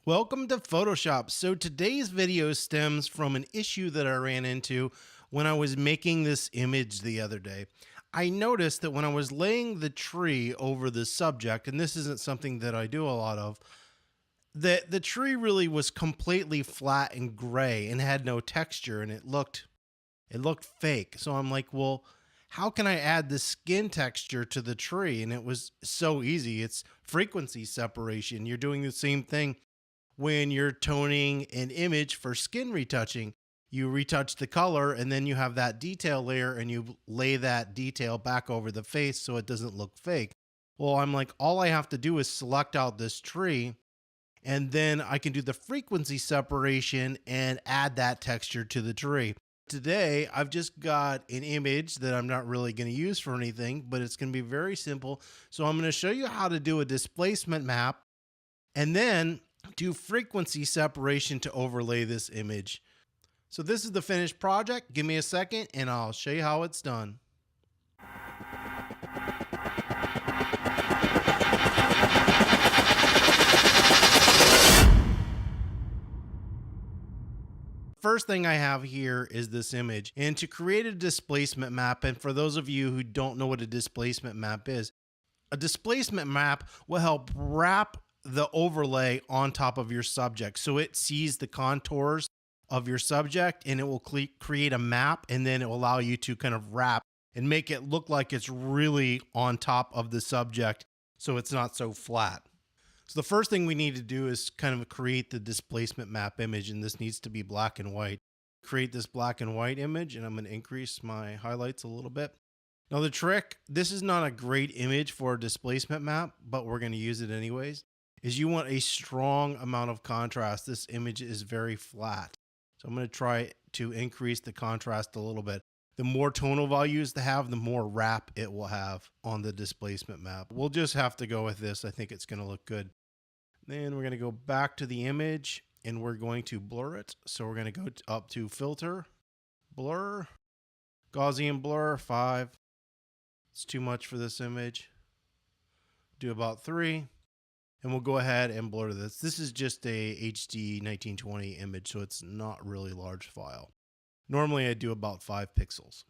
Welcome to Photoshop. So today's video stems from an issue that I ran into when I was making this image the other day. I noticed that when I was laying the tree over the subject, and this isn't something that I do a lot of, that the tree really was completely flat and gray and had no texture, and it looked fake. So I'm like, well, how can I add the skin texture to the tree? And it was so easy. It's frequency separation. You're doing the same thing when you're toning an image for skin retouching. You retouch the color and then you have that detail layer and you lay that detail back over the face so it doesn't look fake. Well, I'm like, all I have to do is select out this tree and then I can do the frequency separation and add that texture to the tree. Today, I've just got an image that I'm not really going to use for anything, but it's going to be very simple. So I'm going to show you how to do a displacement map and then do frequency separation to overlay this image. So this is the finished project. Give me a second and I'll show you how it's done. First thing I have here is this image, and to create a displacement map, and for those of you who don't know what a displacement map is, a displacement map will help wrap the overlay on top of your subject. So it sees the contours of your subject and it will create a map, and then it will allow you to kind of wrap and make it look like it's really on top of the subject so it's not so flat. So the first thing we need to do is kind of create the displacement map image, and this needs to be black and white. Create this black and white image, and I'm going to increase my highlights a little bit. Now the trick, this is not a great image for a displacement map, but we're going to use it anyways, is you want a strong amount of contrast. This image is very flat. So I'm going to try to increase the contrast a little bit. The more tonal values to have, the more wrap it will have on the displacement map. We'll just have to go with this. I think it's going to look good. Then we're going to go back to the image and we're going to blur it. So we're going to go up to Filter, Blur, Gaussian Blur 5. It's too much for this image. Do about 3. And we'll go ahead and blur this. This is just a HD 1920 image, so it's not really large file. Normally I do about 5 pixels.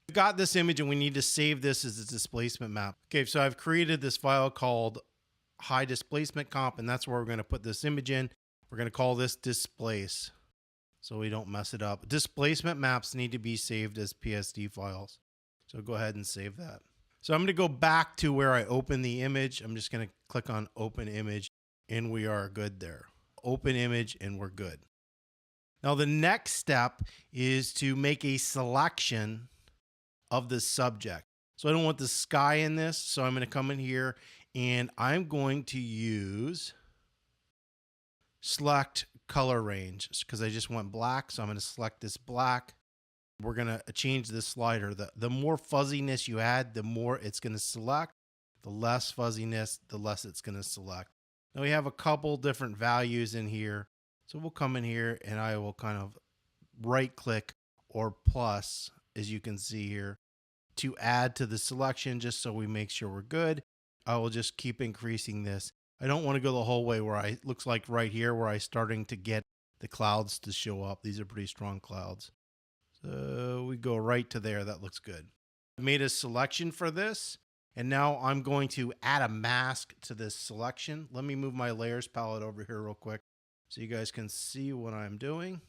We've got this image and we need to save this as a displacement map. Okay, so I've created this file called high displacement comp, and that's where we're going to put this image in. We're going to call this displace so we don't mess it up. Displacement maps need to be saved as PSD files. So go ahead and save that. So I'm going to go back to where I opened the image. I'm just going to click on open image and we are good there. Open image and we're good. Now the next step is to make a selection of the subject. So I don't want the sky in this. So I'm going to come in here and I'm going to use select color range because I just want black. So I'm going to select this black. We're going to change this slider. The more fuzziness you add, the more it's going to select. The less fuzziness, the less it's going to select. Now we have a couple different values in here. So we'll come in here and I will kind of right click or plus, as you can see here, to add to the selection just so we make sure we're good. I will just keep increasing this. I don't want to go the whole way where looks like right here where I'm starting to get the clouds to show up. These are pretty strong clouds. So we go right to there. That looks good. I made a selection for this, and now I'm going to add a mask to this selection. Let me move my layers palette over here real quick so you guys can see what I'm doing.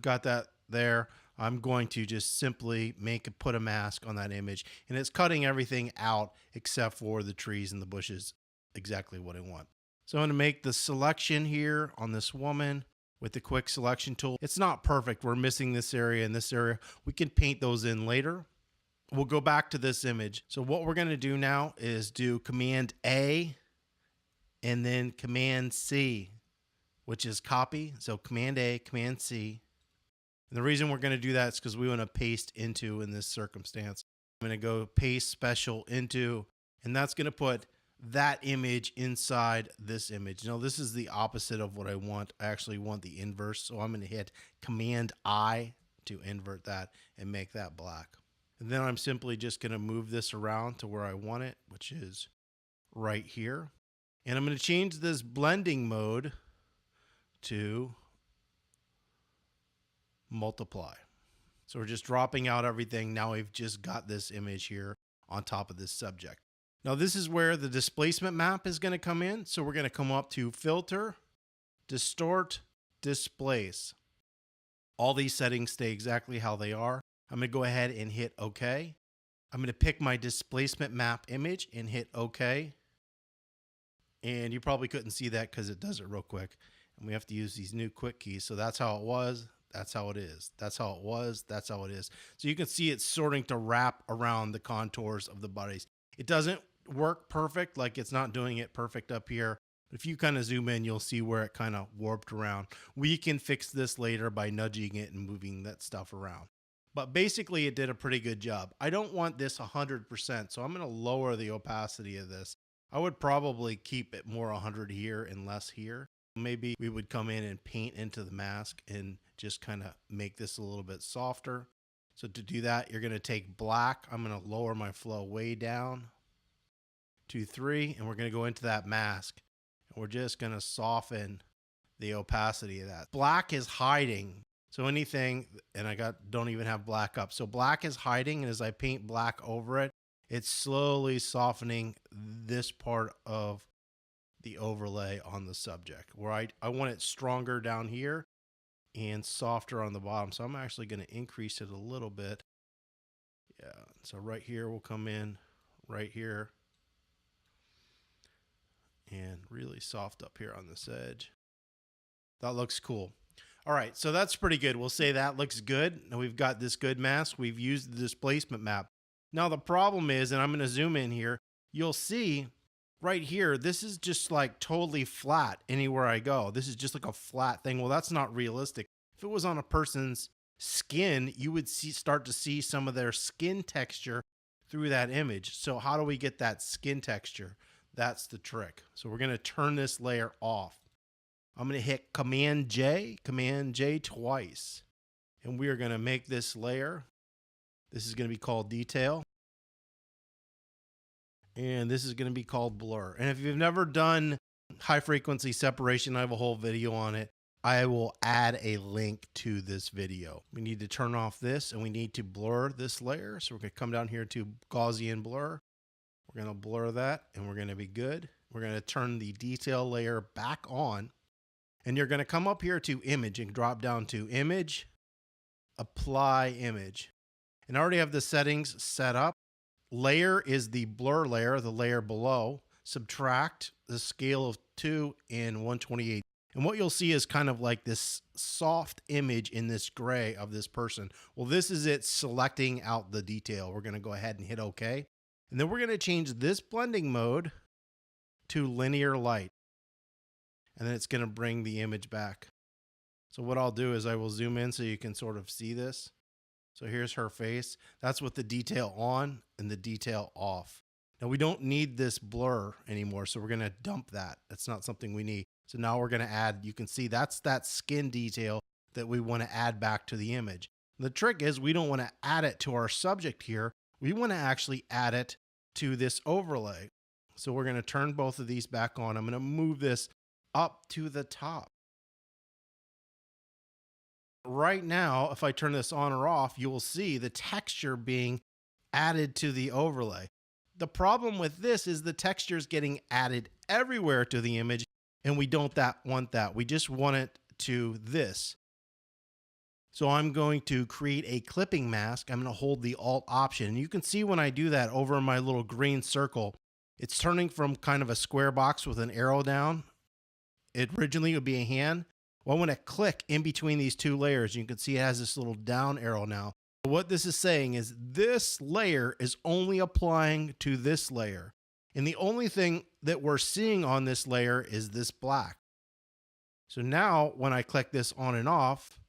Got that there. I'm going to just simply put a mask on that image, and it's cutting everything out except for the trees and the bushes, exactly what I want. So I'm going to make the selection here on this woman with the quick selection tool. It's not perfect. We're missing this area and this area. We can paint those in later. We'll go back to this image. So what we're going to do now is do Command A and then Command C, which is copy. So Command A, Command C. And the reason we're going to do that is because we want to paste into in this circumstance. I'm going to go paste special into, and that's going to put that image inside this image. Now this is the opposite of what I want. I actually want the inverse. So I'm going to hit Command I to invert that and make that black. And then I'm simply just going to move this around to where I want it, which is right here. And I'm going to change this blending mode to multiply. So we're just dropping out everything. Now we've just got this image here on top of this subject. Now this is where the displacement map is going to come in. So we're going to come up to Filter, Distort, Displace. All these settings stay exactly how they are. I'm going to go ahead and hit OK. I'm going to pick my displacement map image and hit OK. And you probably couldn't see that because it does it real quick. And we have to use these new quick keys. So that's how it was. That's how it is. That's how it was. That's how it is. So you can see it's starting to wrap around the contours of the bodies. It doesn't work perfect. Like it's not doing it perfect up here. But if you kind of zoom in, you'll see where it kind of warped around. We can fix this later by nudging it and moving that stuff around. But basically it did a pretty good job. I don't want this 100%. So I'm going to lower the opacity of this. I would probably keep it more 100 here and less here. Maybe we would come in and paint into the mask and just kind of make this a little bit softer. So to do that, you're going to take black. I'm going to lower my flow way down to 3, and we're going to go into that mask. And we're just going to soften the opacity of that. Black is hiding. So anything, and don't even have black up. So black is hiding, and as I paint black over it, it's slowly softening this part of the overlay on the subject, where I want it stronger down here and softer on the bottom. So I'm actually going to increase it a little bit. Yeah, so right here we'll come in right here and really soft up here on this edge. That looks cool. All right, so that's pretty good. We'll say that looks good. Now we've got this good mask. We've used the displacement map. Now the problem is, and I'm going to zoom in here, you'll see right here, this is just like totally flat anywhere I go. This is just like a flat thing. Well, that's not realistic. If it was on a person's skin, you would start to see some of their skin texture through that image. So how do we get that skin texture? That's the trick. So we're going to turn this layer off. I'm going to hit Command J twice. And we are going to make this layer. This is going to be called detail. And this is going to be called blur. And if you've never done high frequency separation, I have a whole video on it. I will add a link to this video. We need to turn off this and we need to blur this layer. So we're going to come down here to Gaussian blur. We're going to blur that and we're going to be good. We're going to turn the detail layer back on. And you're going to come up here to image and drop down to image, apply image. And I already have the settings set up. Layer is the blur layer, the layer below. Subtract the scale of 2 and 128. And what you'll see is kind of like this soft image in this gray of this person. Well, this is it selecting out the detail. We're going to go ahead and hit OK. And then we're going to change this blending mode to linear light. And then it's going to bring the image back. So what I'll do is I will zoom in so you can sort of see this. So here's her face. That's with the detail on and the detail off. Now we don't need this blur anymore, so we're going to dump that. That's not something we need. So now we're going to add, you can see that's that skin detail that we want to add back to the image. The trick is we don't want to add it to our subject here. We want to actually add it to this overlay. So we're going to turn both of these back on. I'm going to move this up to the top. Right now, if I turn this on or off, you will see the texture being added to the overlay. The problem with this is the texture is getting added everywhere to the image, and we don't want that. We just want it to this. So I'm going to create a clipping mask. I'm going to hold the Alt option. And you can see when I do that over in my little green circle, it's turning from kind of a square box with an arrow down. It originally would be a hand. Well, when I click in between these two layers, you can see it has this little down arrow now. What this is saying is this layer is only applying to this layer. And the only thing that we're seeing on this layer is this black. So now when I click this on and off,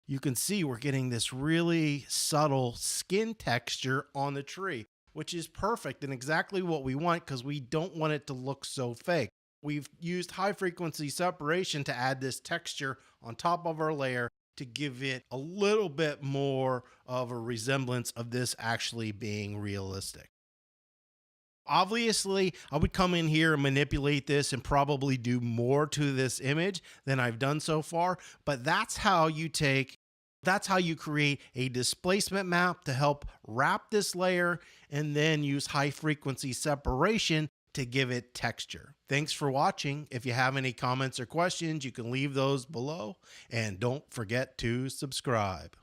you can see we're getting this really subtle skin texture on the tree, which is perfect and exactly what we want because we don't want it to look so fake. We've used high frequency separation to add this texture on top of our layer to give it a little bit more of a resemblance of this actually being realistic. Obviously, I would come in here and manipulate this and probably do more to this image than I've done so far, but that's how you create a displacement map to help wrap this layer and then use high frequency separation to give it texture. Thanks for watching. If you have any comments or questions, you can leave those below, and don't forget to subscribe.